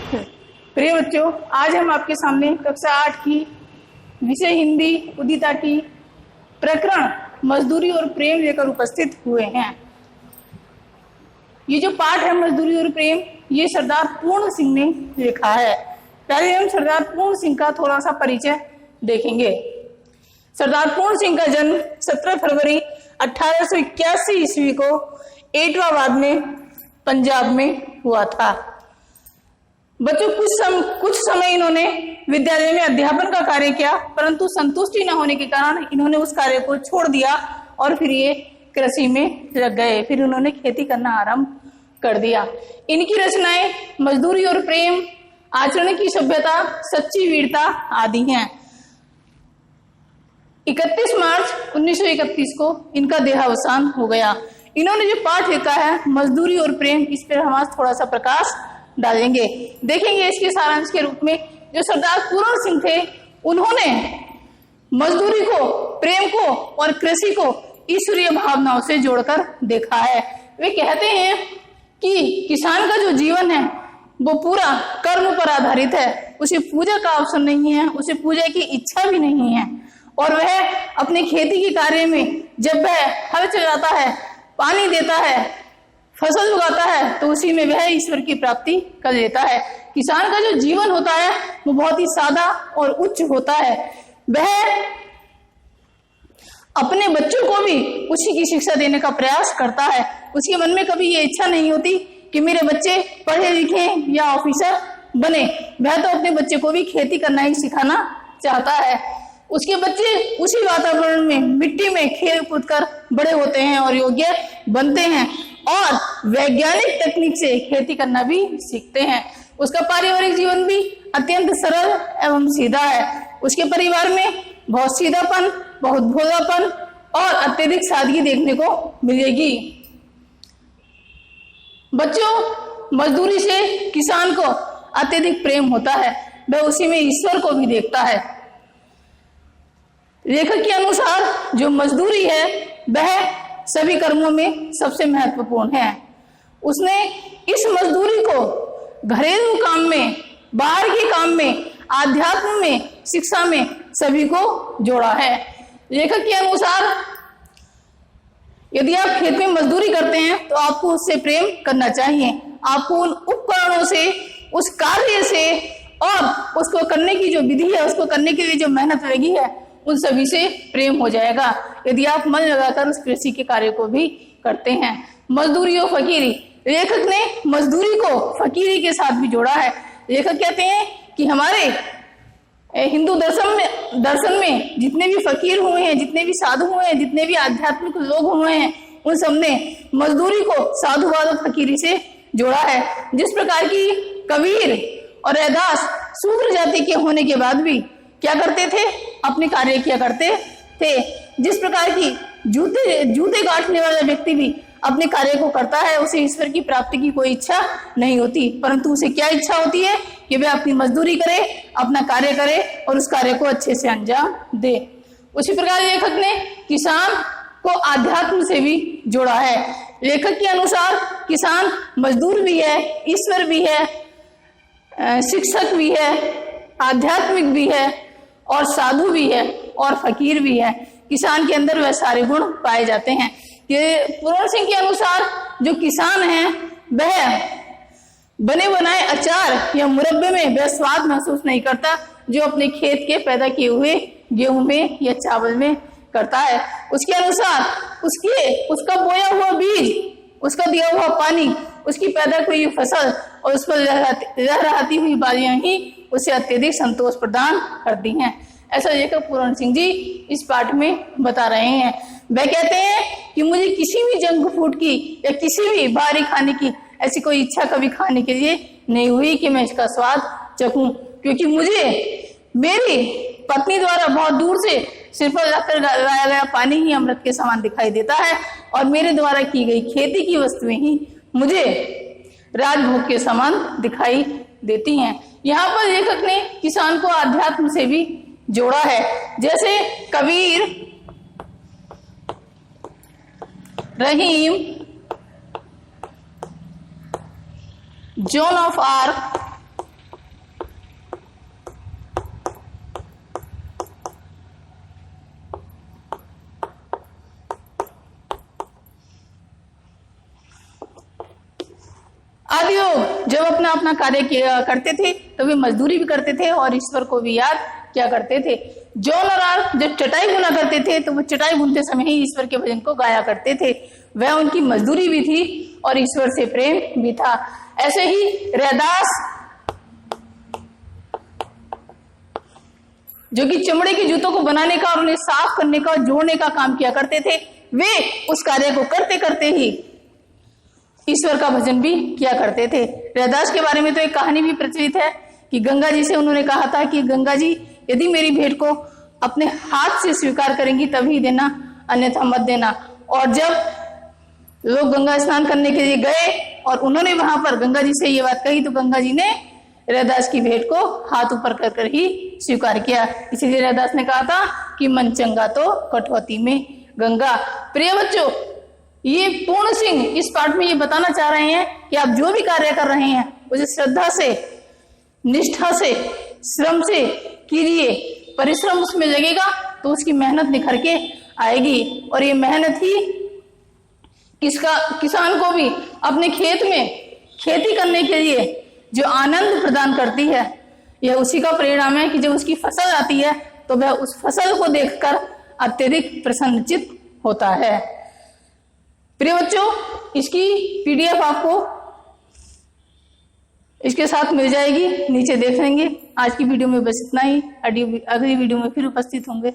प्रिय बच्चों, आज हम आपके सामने कक्षा 8 की विषय हिंदी उदिता की प्रकरण मजदूरी और प्रेम लेकर उपस्थित हुए हैं। ये जो पाठ है मजदूरी और प्रेम, ये सरदार पूर्ण सिंह ने लिखा है। पहले हम सरदार पूर्ण सिंह का थोड़ा सा परिचय देखेंगे। सरदार पूर्ण सिंह का जन्म 17 फरवरी 1881 ईस्वी को एटवाबाद में पंजाब में हुआ था। बच्चों, कुछ समय इन्होंने विद्यालय में अध्यापन का कार्य किया, परंतु संतुष्टि न होने के कारण इन्होंने उस कार्य को छोड़ दिया और फिर ये कृषि में लग गए। फिर उन्होंने खेती करना आरंभ कर दिया। इनकी रचनाएं मजदूरी और प्रेम, आचरण की सभ्यता, सच्ची वीरता आदि हैं। 31 मार्च 1931 को इनका देहावसान हो गया। इन्होंने जो पाठ लिखा है मजदूरी और प्रेम, इस पर हम आज थोड़ा सा प्रकाश डालेंगे। देखेंगे इसके सारांश के रूप में जो सरदार पूर्ण सिंह थे, उन्होंने मजदूरी को, प्रेम को और कृषि को ईश्वरीय भावनाओं से जोड़कर देखा है। वे कहते हैं कि किसान का जो जीवन है वो पूरा कर्म पर आधारित है। उसे पूजा का अवसर नहीं है, उसे पूजा की इच्छा भी नहीं है, और वह अपने खेती के कार्य में जब वह हल चलाता है, पानी देता है, फसल उगाता है, तो उसी में वह ईश्वर की प्राप्ति कर लेता है। किसान का जो जीवन होता है वो बहुत ही सादा और उच्च होता है। वह अपने बच्चों को भी उसी की शिक्षा देने का प्रयास करता है। उसके मन में कभी ये इच्छा नहीं होती कि मेरे बच्चे पढ़े लिखे या ऑफिसर बने। वह तो अपने बच्चे को भी खेती करना ही सिखाना चाहता है। उसके बच्चे उसी वातावरण में, मिट्टी में खेल कूद कर बड़े होते हैं और योग्य बनते हैं और वैज्ञानिक तकनीक से खेती करना भी सीखते हैं। उसका पारिवारिक जीवन भी अत्यंत सरल एवं सीधा है। उसके परिवार में बहुत सीधापन, बहुत भोलापन और अत्यधिक सादगी देखने को मिलेगी। बच्चों, मजदूरी से किसान को अत्यधिक प्रेम होता है। वह उसी में ईश्वर को भी देखता है। लेखक के अनुसार जो मजदूरी है वह सभी कर्मों में सबसे महत्वपूर्ण है। उसने इस मजदूरी को घरेलू काम में, बाहर के काम में, आध्यात्म में, शिक्षा में सभी को जोड़ा है। लेखक के अनुसार यदि आप खेत में मजदूरी करते हैं तो आपको उससे प्रेम करना चाहिए। आपको उन उपकरणों से, उस कार्य से और उसको करने की जो विधि है, उसको करने के लिए जो मेहनत लगी है, उन सभी से प्रेम हो जाएगा यदि आप मन लगाकर उस कृषि के कार्य को भी करते हैं। मजदूरी और फकीरी, लेखक ने मजदूरी को फकीरी के साथ भी जोड़ा है। लेखक कहते हैं कि हमारे हिंदू दर्शन में जितने भी फकीर हुए हैं, जितने भी साधु हुए हैं, जितने भी आध्यात्मिक लोग हुए हैं, उन सबने मजदूरी को साधुवाद और फकीरी से जोड़ा है। जिस प्रकार की कबीर और रैदास शूद्र जाति के होने के बाद भी क्या करते थे? अपने कार्य किया करते थे। जिस प्रकार की जूते गांठने वाला व्यक्ति भी अपने कार्य को करता है, उसे ईश्वर की प्राप्ति की कोई इच्छा नहीं होती, परंतु उसे क्या इच्छा होती है कि वह अपनी मजदूरी करे, अपना कार्य करे और उस कार्य को अच्छे से अंजाम दे। उसी प्रकार लेखक ने किसान को आध्यात्म से भी जोड़ा है। लेखक के अनुसार किसान मजदूर भी है, ईश्वर भी है, शिक्षक भी है, आध्यात्मिक भी है और साधु भी है और फकीर भी है। किसान के अंदर वह सारे गुण पाए जाते हैं। ये पूर्ण सिंह के अनुसार जो किसान है वह बने बनाए अचार या मुरब्बे में वह स्वाद महसूस नहीं करता जो अपने खेत के पैदा किए हुए गेहूं में या चावल में करता है। उसके अनुसार उसका बोया हुआ बीज, उसका दिया हुआ पानी, उसकी पैदा की हुई फसल और उस पर लहराती हुई बालियां ही उसे अत्यधिक संतोष प्रदान करती हैं। ऐसा लेखक पूर्ण सिंह जी इस पाठ में बता रहे हैं। वह कहते हैं कि मुझे किसी भी जंक फूड की या किसी भी बाहरी खाने की ऐसी कोई इच्छा कभी खाने के लिए नहीं हुई कि मैं इसका स्वाद चखूं, क्योंकि मुझे मेरी पत्नी द्वारा बहुत दूर से सिर पर रखकर लाया गया पानी ही अमृत के समान दिखाई देता है और मेरे द्वारा की गई खेती की वस्तुएं ही मुझे राजभोग के समान दिखाई देती हैं। यहाँ पर लेखक ने किसान को आध्यात्म से भी जोड़ा है। जैसे कबीर, रहीम, जॉन ऑफ आर्क, जब अपना अपना कार्य करते थे तो वे मजदूरी भी करते थे और ईश्वर को भी याद क्या करते थे। जॉन और आर जब चटाई बुना करते थे तो वो चटाई बुनते समय ही ईश्वर के भजन को गाया करते थे। वह उनकी मजदूरी भी थी और ईश्वर से प्रेम भी था। ऐसे ही रैदास जो कि चमड़े के जूतों को बनाने का और उन्हें साफ करने का और जोड़ने का काम किया करते थे, वे उस कार्य को करते करते ही ईश्वर का भजन भी किया करते थे। रैदास के बारे में तो एक कहानी भी प्रचलित है कि गंगा जी से उन्होंने कहा था कि गंगा जी यदि मेरी भेंट को अपने हाथ से स्वीकार करेंगी तभी देना, अन्यथा मत देना। और जब लोग गंगा स्नान करने के लिए गए और उन्होंने वहां पर गंगा जी से ये बात कही तो गंगा जी ने रैदास की भेंट को हाथ ऊपर कर कर ही स्वीकार किया। इसीलिए रैदास ने कहा था कि मन चंगा तो कटौती में गंगा। प्रिय बच्चों, ये पूर्ण सिंह इस पाठ में ये बताना चाह रहे हैं कि आप जो भी कार्य कर रहे हैं उसे श्रद्धा से, निष्ठा से, श्रम से कीजिए। परिश्रम उसमें लगेगा तो उसकी मेहनत निखर के आएगी और ये मेहनत ही किसान को भी अपने खेत में खेती करने के लिए जो आनंद प्रदान करती है, यह उसी का परिणाम है कि जब उसकी फसल आती है तो वह उस फसल को देखकर अत्यधिक प्रसन्नचित होता है। प्रिय बच्चों, इसकी पीडीएफ आपको इसके साथ मिल जाएगी, नीचे देख लेंगे। आज की वीडियो में बस इतना ही। अगली वीडियो में फिर उपस्थित होंगे।